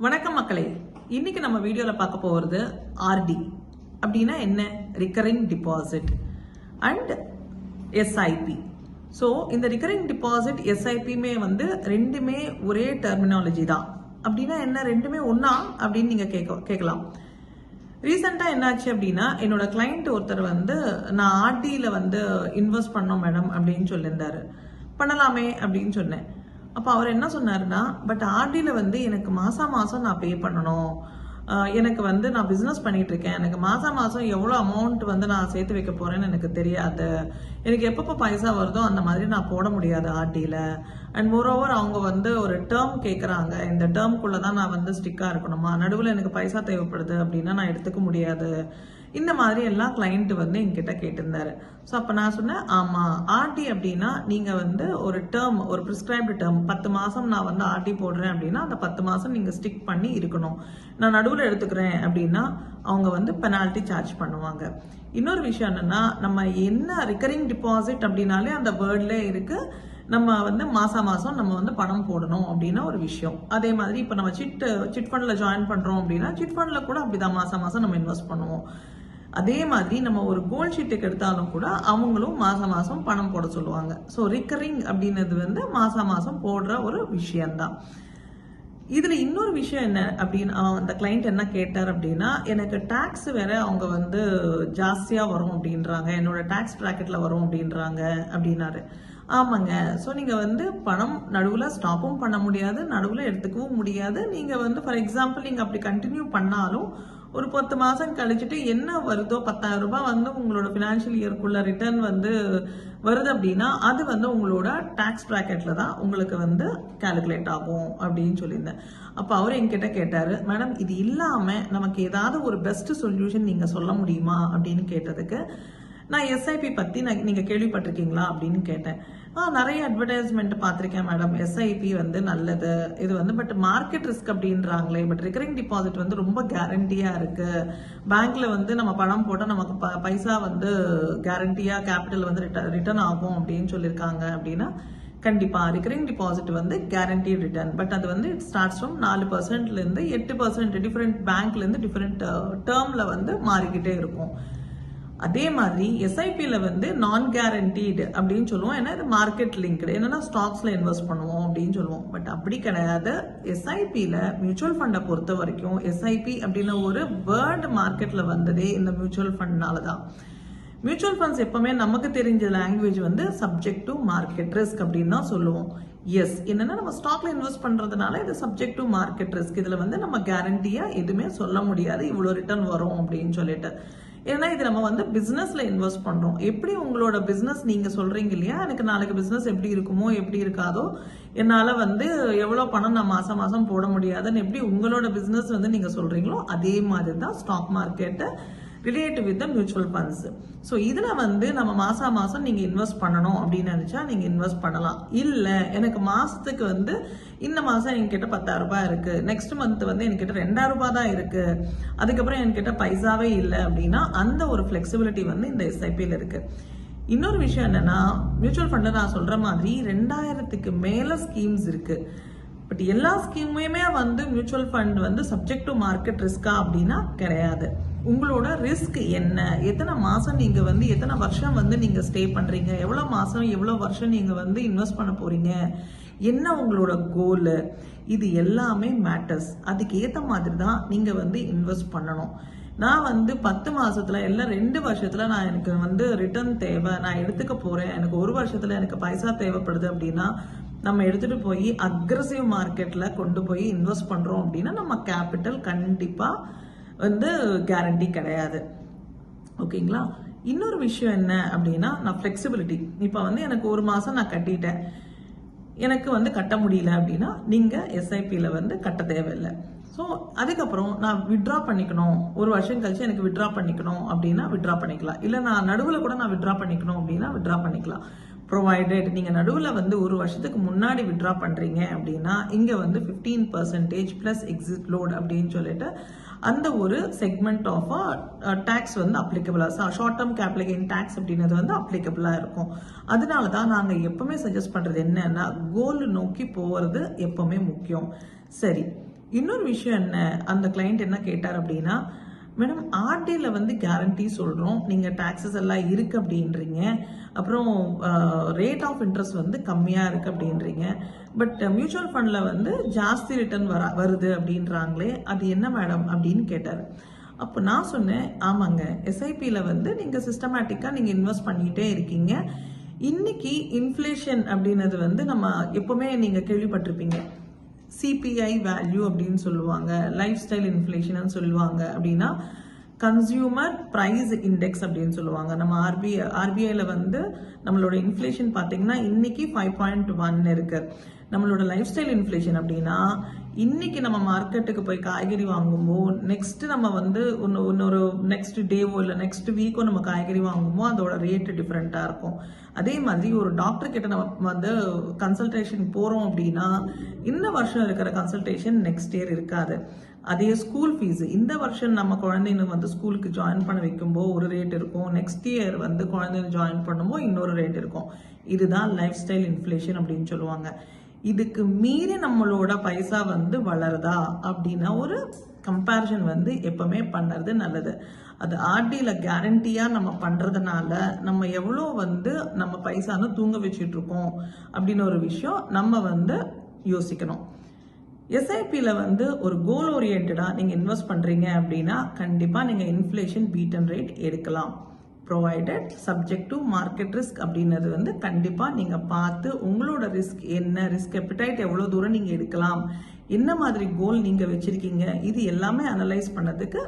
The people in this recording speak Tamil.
வணக்கம் மக்களே. இன்னைக்கு நம்ம வீடியோல பார்க்க போறது ஆர்டி அப்படின்னா என்ன, recurring deposit and SIP. So இந்த ரிகரிங் டிபாசிட் எஸ்ஐபியுமே ரெண்டுமே ஒரே டெர்மினாலஜி தான். அப்படின்னா என்ன, ரெண்டுமே ஒன்னா அப்படின்னு நீங்க கேட்கலாம். ரீசெண்டா என்னாச்சு அப்படின்னா, என்னோட கிளைண்ட் ஒருத்தர் நான் ஆர்டியில இன்வெஸ்ட் பண்ணோம் மேடம் அப்படின்னு சொல்லியிருந்தாரு. பண்ணலாமே அப்படின்னு சொன்னேன். அப்போ அவர் என்ன சொன்னாருன்னா, பட் ஆர்டியில் எனக்கு மாதம் நான் பே பண்ணணும், எனக்கு நான் பிஸ்னஸ் பண்ணிட்டு இருக்கேன், எனக்கு மாதம் எவ்வளோ அமௌண்ட் நான் சேர்த்து வைக்க போறேன்னு எனக்கு தெரியாது, எனக்கு எப்பப்போ பைசா வருதோ அந்த மாதிரி நான் போட முடியாது ஆர்டியில். அண்ட் மோரோவர் அவங்க ஒரு டேர்ம் கேட்குறாங்க, இந்த டேர்ம்குள்ளே தான் நான் ஸ்டிக்காக இருக்கணுமா, நடுவில் எனக்கு பைசா தேவைப்படுது அப்படின்னா நான் எடுத்துக்க முடியாது. இந்த மாதிரி எல்லாம் கிளைண்ட் என்கிட்ட கேட்டிருந்தாரு. ஸோ அப்போ நான் சொன்னேன், ஆமாம், ஆர்டி அப்படின்னா நீங்கள் ஒரு டேர்ம், ஒரு ப்ரிஸ்கிரைப்டு டேர்ம், 10 மாதம் நான் ஆர்டி போடுறேன் அப்படின்னா அந்த 10 மாதம் நீங்கள் ஸ்டிக் பண்ணி இருக்கணும். நான் நடுவில் எடுத்துக்கிறேன் அப்படின்னா அவங்க பெனால்ட்டி சார்ஜ் பண்ணுவாங்க. இன்னொரு விஷயம் என்னன்னா, நம்ம என்ன ரிகரிங் டிபாசிட் அப்படின்னாலே அந்த வேர்ட்ல இருக்கு, நம்ம மாசம் நம்ம பணம் போடணும் அப்படின்னா ஒரு விஷயம். அதே மாதிரி இப்போ நம்ம சிட் ஃபண்ட்ல ஜாயின் பண்றோம் அப்படின்னா சிட் ஃபண்ட்ல கூட அப்படிதான் மாசம் நம்ம இன்வெஸ்ட் பண்ணுவோம். அதே மாதிரி நம்ம ஒரு கோல்ட் ஷீட்டுக்கு எடுத்தாலும் கூட அவங்களும் மாசம் பணம் போட சொல்லுவாங்க. ஸோ ரிகரிங் அப்படின்றது மாசம் போடுற ஒரு விஷயம்தான். இதுல இன்னொரு விஷயம் என்ன அப்படின்னு அந்த கிளைண்ட் என்ன கேட்டார் அப்படின்னா, எனக்கு டாக்ஸ் வேற அவங்க ஜாஸ்தியா வரும் அப்படின்றாங்க, என்னோட டாக்ஸ் பிராக்கெட்ல வரும் அப்படின்றாங்க அப்படின்னாரு. ஆமாங்க. ஸோ நீங்க பணம் நடுவில் ஸ்டாப்பும் பண்ண முடியாது, நடுவில் எடுத்துக்கவும் முடியாது. நீங்க ஃபார் எக்ஸாம்பிள் நீங்க அப்படி கண்டினியூ பண்ணாலும் ஒரு 10 மாசம் கழிச்சுட்டு என்ன வருதோ 10,000 ரூபாய் உங்களோட பினான்சியல் இயர்க்குள்ள ரிட்டர்ன் வருது அப்படின்னா அது உங்களோட டாக்ஸ் பிராக்கெட்ல தான் உங்களுக்கு கால்குலேட் ஆகும் அப்படின்னு சொல்லியிருந்தேன். அப்ப அவர் என்கிட்ட கேட்டாரு, மேடம் இது இல்லாம நமக்கு ஏதாவது ஒரு பெஸ்ட் சொல்யூஷன் நீங்க சொல்ல முடியுமா அப்படின்னு கேட்டதுக்கு, நான் எஸ்ஐபி பத்தி நீங்க கேள்விப்பட்டிருக்கீங்களா அப்படின்னு கேட்டேன். நிறைய அட்வர்டைஸ்மெண்ட் பார்த்திருக்கேன் மேடம், எஸ்ஐபி நல்லது, இது பட் மார்க்கெட் ரிஸ்க் அப்படின்றாங்களே, பட் ரிகரிங் டிபாசிட் ரொம்ப கேரண்டியா இருக்கு, பேங்க்ல நம்ம பணம் போட்டா நமக்கு பைசா கேரண்டியா கேபிட்டல் ரிட்டர்ன் ஆகும் அப்படின்னு சொல்லியிருக்காங்க அப்படின்னா, கண்டிப்பா recurring deposit guarantee return, but அது இட் ஸ்டார்ட்ஸ் ஃப்ரம் 4% இருந்து 8% டிஃபரெண்ட் பேங்க்ல இருந்து டிஃபரெண்ட் டேர்ம்ல மாறிக்கிட்டே இருக்கும். அதே மாதிரி எஸ்ஐபியில் நான் கேரண்டீடு அப்படின்னு சொல்லுவோம். ஏன்னா இது மார்க்கெட் லிங்க்டு, என்னன்னா ஸ்டாக்ஸ்ல இன்வெஸ்ட் பண்ணுவோம் அப்படின்னு சொல்லுவோம். பட் அப்படி கிடையாது. எஸ்ஐபியில் மியூச்சுவல் ஃபண்டை பொறுத்த வரைக்கும் எஸ்ஐபி அப்படின்னு ஒரு வேர்ல்டு மார்க்கெட்ல வந்ததே இந்த மியூச்சுவல் ஃபண்ட்னால தான். மியூச்சுவல் ஃபண்ட்ஸ் எப்பவுமே நமக்கு தெரிஞ்ச language subject to market risk அப்படின்னு தான் சொல்லுவோம். எஸ், என்னன்னா நம்ம ஸ்டாக்ல இன்வெஸ்ட் பண்றதுனால இது சப்ஜெக்ட் டு மார்க்கெட் ரிஸ்க். இதுல நம்ம கேரண்டியா எதுவுமே சொல்ல முடியாது இவ்வளவு ரிட்டர்ன் வரும் அப்படின்னு சொல்லிட்டு. ஏன்னா இது நம்ம பிசினஸ்ல இன்வெஸ்ட் பண்றோம். எப்படி உங்களோட பிசினஸ் நீங்க சொல்றீங்க இல்லையா, எனக்கு நாளைக்கு பிசினஸ் எப்படி இருக்குமோ எப்படி இருக்காதோ, என்னால எவ்வளவு பணம் நான் மாசம் போட முடியாதுன்னு எப்படி உங்களோட பிசினஸ் நீங்க சொல்றீங்களோ அதே மாதிரி தான் stock market relative with mutual funds. So இதுல நம்ம மாசம் நீங்க இன்வெஸ்ட் பண்ணணும் அப்படின்னு நினைச்சா நீங்க இன்வெஸ்ட் பண்ணலாம். இல்ல எனக்கு மாசத்துக்கு இந்த மாசம் என்கிட்ட 10,000 ரூபாய் இருக்கு, நெக்ஸ்ட் மந்த் என்கிட்ட 2,000 ரூபாய் தான் இருக்கு, அதுக்கப்புறம் என்கிட்ட பைசாவே இல்லை அப்படின்னா அந்த ஒரு ஃபிளெக்சிபிலிட்டி இந்த எஸ்ஐபியில் இருக்கு. இன்னொரு விஷயம் என்னன்னா, மியூச்சுவல் ஃபண்ட்ல நான் சொல்ற மாதிரி 2000க்கு மேல ஸ்கீம்ஸ் இருக்கு. பட் எல்லா ஸ்கீமுமே mutual fund subject to market ரிஸ்கா அப்படின்னா கிடையாது. உங்களோட ரிஸ்க் என்ன, எத்தனை மாசம் நீங்க எத்தனை வருஷம் நீங்க ஸ்டே பண்றீங்க, எவ்வளவு மாசம் எவ்வளவு வருஷம் நீங்க இன்வெஸ்ட் பண்ண போறீங்க, என்ன உங்களோட கோல், இது எல்லாமே மேட்டர்ஸ். அதுக்கு ஏத்த மாதிரி தான் நீங்க இன்வெஸ்ட் பண்ணணும். நான் 10 மாசத்துல இல்ல 2 வருஷத்துல நான் எனக்கு ரிட்டர்ன் தேவை, நான் எடுத்துக்க போறேன், எனக்கு 1 வருஷத்துல எனக்கு பைசா தேவைப்படுது அப்படின்னா நம்ம எடுத்துட்டு போய் அக்ரெசிவ் மார்க்கெட்ல கொண்டு போய் இன்வெஸ்ட் பண்றோம் அப்படின்னா நம்ம கேபிட்டல் கண்டிப்பா கேரண்டி கிடையாது. ஓகேங்களா? இன்னொரு விஷயம் என்ன அப்படின்னா, நான் ஃபிளெக்சிபிலிட்டி. இப்போ எனக்கு 1 மாசம் நான் கட்டிட்டேன், எனக்கு கட்ட முடியல அப்படின்னா நீங்க எஸ்ஐபியில கட்ட தேவையில்லை. ஸோ அதுக்கப்புறம் நான் வித்ட்ரா பண்ணிக்கணும், 1 வருஷம் கழிச்சு எனக்கு வித்ட்ரா பண்ணிக்கணும் அப்படின்னா வித்ட்ரா பண்ணிக்கலாம். இல்லை நான் நடுவில் கூட நான் வித்ட்ரா பண்ணிக்கணும் அப்படின்னா வித்ட்ரா பண்ணிக்கலாம். ப்ரொவைடட் நீங்க நடுவில் 1 வருஷத்துக்கு முன்னாடி வித்ட்ரா பண்றீங்க அப்படின்னா இங்க 15% பிளஸ் எக்ஸிட் லோட் அப்படின்னு சொல்லிட்டு அந்த ஒரு செக்மெண்ட் ஆஃப் டாக்ஸ் அப்ளிகபிளா, short term capital gain tax அப்படின்றது அப்ளிகபிளா இருக்கும். அதனால தான் நாங்க எப்பவுமே சஜஸ்ட் பண்றது என்னன்னா, கோல் நோக்கி போறது எப்பவுமே முக்கியம். சரி, இன்னொரு விஷயம் என்ன, அந்த கிளைண்ட் என்ன கேட்டார் அப்படின்னா, மேடம் ஆர்டியில் வந்து கேரண்டி சொல்கிறோம், நீங்கள் டாக்ஸஸ் எல்லாம் இருக்குது அப்படின்றீங்க, அப்புறம் ரேட் ஆஃப் இன்ட்ரெஸ்ட் வந்து கம்மியாக இருக்குது அப்படின்றீங்க, பட் மியூச்சுவல் ஃபண்டில் வந்து ஜாஸ்தி ரிட்டர்ன் வருது அப்படின்றாங்களே, அது என்ன மேடம் அப்படின்னு கேட்டார். அப்போ நான் சொன்னேன், ஆமாங்க, எஸ்ஐபியில் வந்து நீங்கள் சிஸ்டமேட்டிக்காக நீங்கள் இன்வெஸ்ட் பண்ணிகிட்டே இருக்கீங்க. இன்னைக்கு இன்ஃப்ளேஷன் அப்படின்றது வந்து நம்ம எப்போவுமே நீங்கள் கேள்விப்பட்டிருப்பீங்க, சிபிஐ வேல்யூ அப்படின்னு சொல்லுவாங்க, லைஃப் ஸ்டைல் இன்ஃப்ளேஷன் சொல்லுவாங்க. அப்படின்னா கன்சியூமர் பிரைஸ் இண்டெக்ஸ் அப்படின்னு சொல்லுவாங்க. நம்ம ஆர்பிஐல வந்து நம்மளோட இன்ஃப்ளேஷன் பார்த்தீங்கன்னா இன்னைக்கு 5.1 இருக்கு. நம்மளோட லைஃப் ஸ்டைல் இன்ஃப்ளேஷன் அப்படின்னா இன்னைக்கு நம்ம மார்க்கெட்டுக்கு போய் காய்கறி வாங்கும்போது நெக்ஸ்ட் நம்ம வந்து இன்னொரு நெக்ஸ்ட் டேவோ இல்லை நெக்ஸ்ட் வீக்கோ நம்ம காய்கறி வாங்கும்போது அதோட ரேட் டிஃப்ரெண்ட்டாக இருக்கும். அதே மாதிரி ஒரு டாக்டர் கிட்ட நம்ம வந்து கன்சல்டேஷன் போகிறோம் அப்படின்னா இந்த வருஷம் இருக்கிற கன்சல்டேஷன் நெக்ஸ்ட் இயர் இருக்காது. அதே ஸ்கூல் ஃபீஸ் இந்த வருஷம் நம்ம குழந்தைங்க வந்து ஸ்கூலுக்கு ஜாயின் பண்ண வைக்கும்போது ஒரு ரேட் இருக்கும், நெக்ஸ்ட் இயர் வந்து குழந்தைங்க ஜாயின் பண்ணும்போது இன்னொரு ரேட் இருக்கும். இதுதான் லைஃப் ஸ்டைல் இன்ஃப்ளேஷன் அப்படின்னு சொல்லுவாங்க. இதுக்கு மீறி நம்மளோட பைசா வந்து வளருதா அப்படின்னா ஒரு கம்பேரிசன் வந்து எப்பவுமே பண்ணுறது நல்லது. அது ஆர்டியில் கேரண்டியாக நம்ம பண்ணுறதுனால நம்ம எவ்வளோ வந்து நம்ம பைசான்னு தூங்க வச்சுட்டு இருக்கோம் அப்படின்னு ஒரு விஷயம் நம்ம வந்து யோசிக்கணும். எஸ்ஐபியில் வந்து ஒரு கோல் ஓரியன்டாக நீங்கள் இன்வெஸ்ட் பண்ணுறீங்க அப்படின்னா கண்டிப்பாக நீங்கள் இன்ஃப்ளேஷன் பீட்டன் ரேட் எடுக்கலாம், provided subject to market risk அப்படின்றது வந்து கண்டிப்பாக நீங்கள் பார்த்து உங்களோட ரிஸ்க் என்ன, ரிஸ்க் எப்பிடைட் எவ்வளோ தூரம் நீங்கள் எடுக்கலாம், என்ன மாதிரி கோல் நீங்கள் வச்சுருக்கீங்க, இது எல்லாமே அனலைஸ் பண்ணதுக்கு